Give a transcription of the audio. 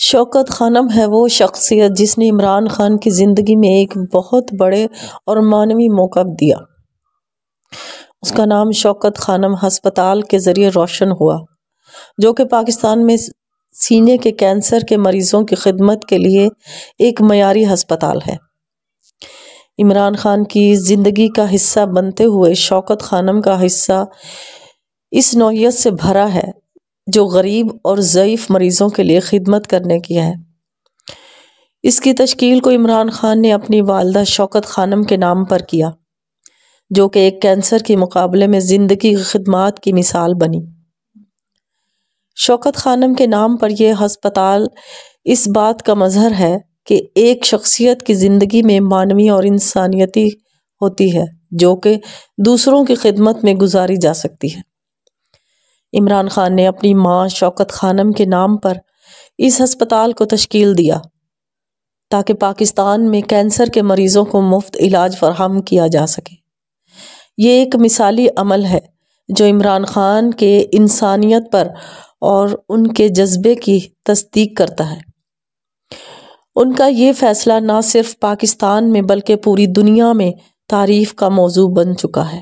شوکت خانم ہے وہ شخصیت جس نے عمران خان کی زندگی میں ایک بہت بڑے اور معنوی موقع دیا۔ اس کا نام شوکت خانم ہسپتال کے ذریعے روشن ہوا، جو کہ پاکستان میں سینے کے کینسر کے مریضوں کی خدمت کے لیے ایک معیاری ہسپتال ہے۔ عمران خان کی زندگی کا حصہ بنتے ہوئے شوکت خانم کا حصہ اس نوعیت سے بھرا ہے جو غریب اور ضعیف مریضوں کے لیے خدمت کرنے کی ہے۔ اس کی تشکیل کو عمران خان نے اپنی والدہ شوکت خانم کے نام پر کیا، جو کہ ایک کینسر کے مقابلے میں زندگی کی خدمات کی مثال بنی۔ شوکت خانم کے نام پر یہ ہسپتال اس بات کا مظہر ہے کہ ایک شخصیت کی زندگی میں معنوی اور انسانیتی ہوتی ہے جو کہ دوسروں کی خدمت میں گزاری جا سکتی ہے۔ عمران خان نے اپنی ماں شوکت خانم کے نام پر اس ہسپتال کو تشکیل دیا تاکہ پاکستان میں کینسر کے مریضوں کو مفت علاج فراہم کیا جا سکے۔ یہ ایک مثالی عمل ہے جو عمران خان کے انسانیت پر اور ان کے جذبے کی تصدیق کرتا ہے۔ ان کا یہ فیصلہ نہ صرف پاکستان میں بلکہ پوری دنیا میں تعریف کا موضوع بن چکا ہے۔